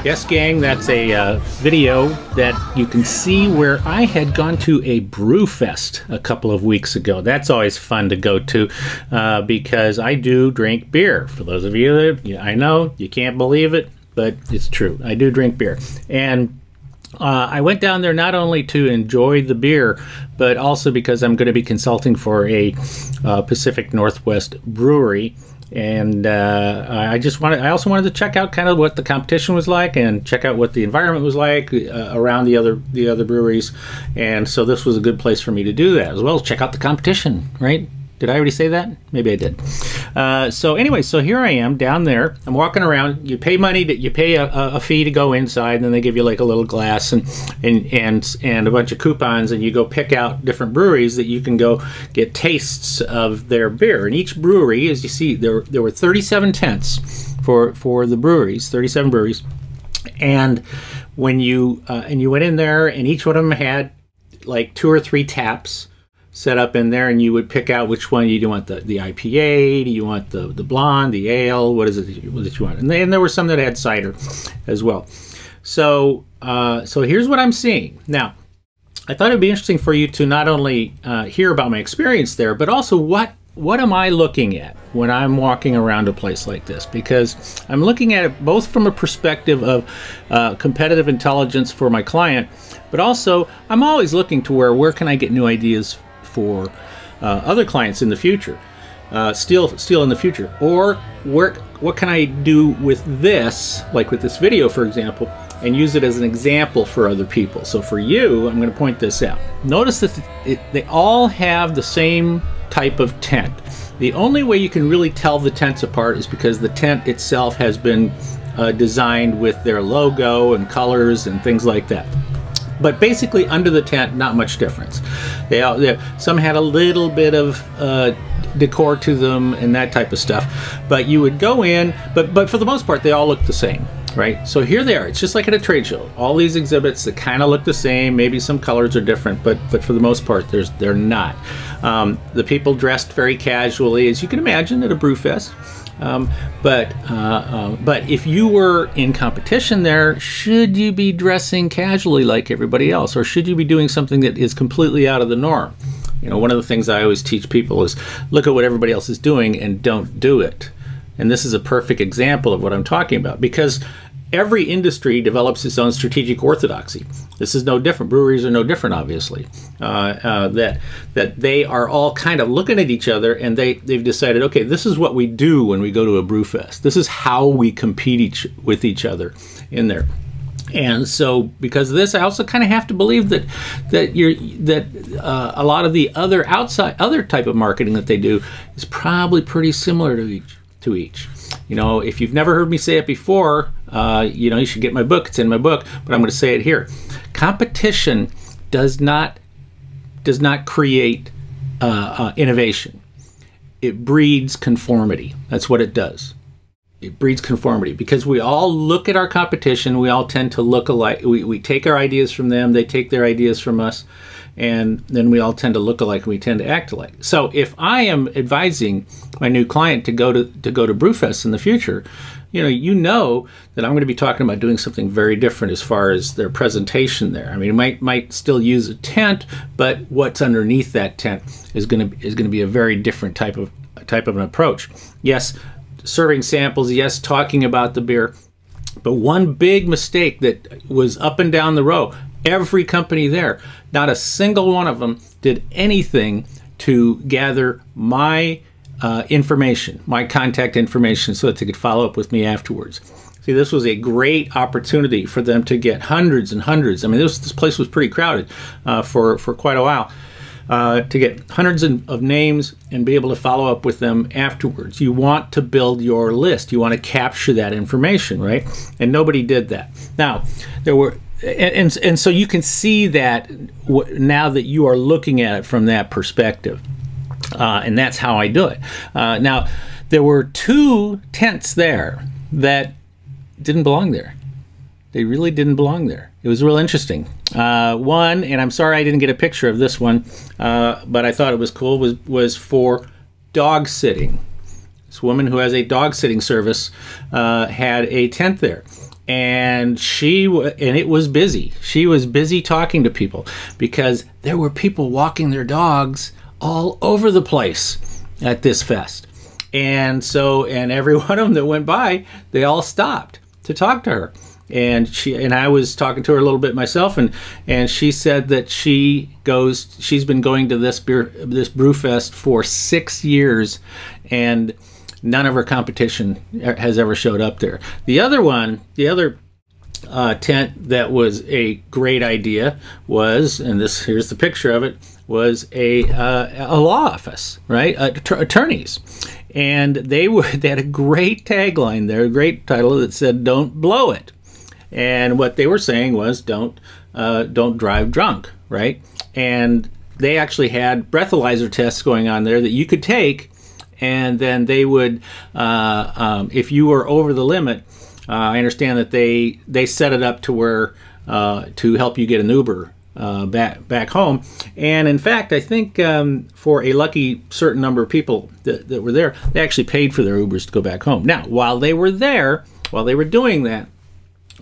Yes, gang, that's a video that you can see where I had gone to a BrewFest a couple of weeks ago. That's always fun to go to because I do drink beer. For those of you that, I know you can't believe it, but it's true. I do drink beer. And I went down there not only to enjoy the beer, but also because I'm going to be consulting for a Pacific Northwest brewery. And I also wanted to check out kind of what the competition was like and check out what the environment was like around the other breweries. And so this was a good place for me to do that, as well as check out the competition, right? Did I already say that? Maybe I did. So anyway, so here I am down there. I'm walking around. You pay money. You pay a fee to go inside, and then they give you like a little glass and a bunch of coupons, and you go pick out different breweries that you can go get tastes of their beer. And each brewery, as you see, there were 37 tents for the breweries, 37 breweries, and when you went in there, and each one of them had like 2 or 3 taps set up in there, and you would pick out which one you want, the IPA, do you want the blonde, the ale, what is it that you want? And there were some that had cider as well. So so here's what I'm seeing. Now, I thought it would be interesting for you to not only hear about my experience there, but also what am I looking at when I'm walking around a place like this? Because I'm looking at it both from a perspective of competitive intelligence for my client, but also I'm always looking to where can I get new ideas for other clients in the future, still in the future, or what can I do with this, like with this video, for example, and use it as an example for other people. So for you, I'm going to point this out. Notice that they all have the same type of tent. The only way you can really tell the tents apart is because the tent itself has been designed with their logo and colors and things like that. But basically, under the tent, not much difference. Some had a little bit of decor to them and that type of stuff. But you would go in, but for the most part, they all look the same, right? So here they are. It's just like at a trade show. All these exhibits that kind of look the same. Maybe some colors are different, but for the most part, they're not. The people dressed very casually, as you can imagine, at a BrewFest. But if you were in competition there, should you be dressing casually like everybody else, or should you be doing something that is completely out of the norm? You know, one of the things I always teach people is look at what everybody else is doing and don't do it. And this is a perfect example of what I'm talking about, because every industry develops its own strategic orthodoxy. This is no different. Breweries are no different, obviously. That they are all kind of looking at each other, and they've decided, okay, this is what we do when we go to a BrewFest. This is how we compete with each other in there. And so, because of this, I also kind of have to believe that a lot of the other type of marketing that they do is probably pretty similar to each. You know, if you've never heard me say it before, you know, you should get my book. It's in my book, but I'm going to say it here. Competition does not create innovation. It breeds conformity. That's what it does. It breeds conformity, because we all look at our competition. We all tend to look alike. We take our ideas from them. They take their ideas from us. And then we all tend to look alike, and we tend to act alike. So if I am advising my new client to go to BrewFest in the future, you know that I'm going to be talking about doing something very different as far as their presentation there. I mean, it might still use a tent, but what's underneath that tent is going to be a very different type of an approach. Yes, serving samples. Yes, talking about the beer. But one big mistake that was up and down the row. Every company there, not a single one of them did anything to gather my information, my contact information, so that they could follow up with me afterwards. See, this was a great opportunity for them to get hundreds and hundreds. I mean, this place was pretty crowded for quite a while. To get hundreds of names and be able to follow up with them afterwards. You want to build your list. You want to capture that information, right? And nobody did that. Now, there were... And so you can see that now that you are looking at it from that perspective. And that's how I do it. Now, there were 2 tents there that didn't belong there. They really didn't belong there. It was real interesting. One, and I'm sorry I didn't get a picture of this one, but I thought it was cool, was for dog sitting. This woman who has a dog sitting service had a tent there. and it was busy. She was busy talking to people because there were people walking their dogs all over the place at this fest. And every one of them that went by, they all stopped to talk to her. And I was talking to her a little bit myself, and she said that she's been going to this BrewFest for 6 years, and none of her competition has ever showed up there. The other tent that was a great idea was, and here's the picture of it, was a law office, right? Attorneys. And they had a great tagline there, a great title that said, "Don't blow it." And what they were saying was, don't drive drunk, right? And they actually had breathalyzer tests going on there that you could take, and then they would, if you were over the limit, I understand that they set it up to where to help you get an Uber back home. And in fact, I think for a lucky certain number of people that were there, they actually paid for their Ubers to go back home. Now, while they were doing that,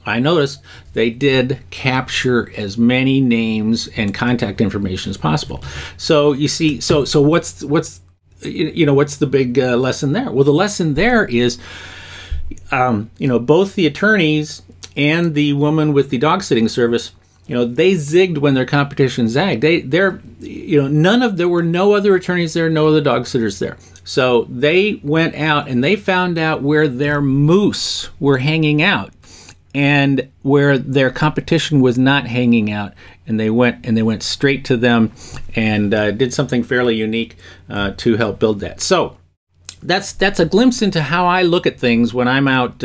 I noticed they did capture as many names and contact information as possible. So you see, so what's the big lesson there? Well, the lesson there is, both the attorneys and the woman with the dog sitting service, they zigged when their competition zagged. There were no other attorneys there, no other dog sitters there. So they went out and they found out where their moose were hanging out and where their competition was not hanging out, and they went straight to them and did something fairly unique to help build that. So that's a glimpse into how I look at things when I'm out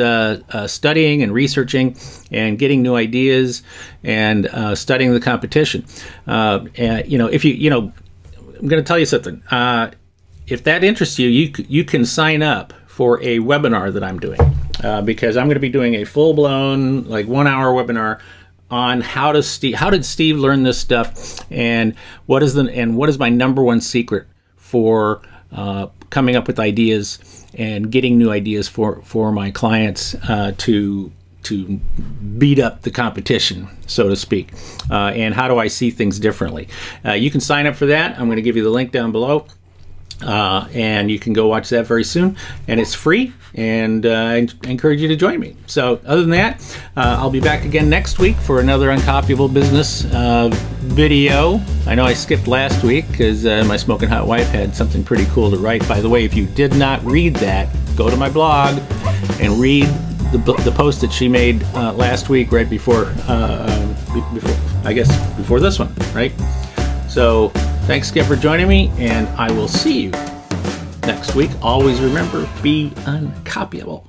studying and researching and getting new ideas and studying the competition. I'm going to tell you something. If that interests you, you can sign up for a webinar that I'm doing because I'm going to be doing a full-blown 1-hour webinar on how did Steve learn this stuff, and what is my number one secret for coming up with ideas and getting new ideas for my clients to beat up the competition, so to speak, and how do I see things differently. You can sign up for that. I'm going to give you the link down below, and you can go watch that very soon, and it's free, and I encourage you to join me. So other than that, I'll be back again next week for another Uncopyable Business video. I know I skipped last week because my Smoking Hot wife had something pretty cool to write. By the way, if you did not read that, go to my blog and read the post that she made last week, right before before this one, right? So thanks again for joining me, and I will see you next week. Always remember, be uncopyable.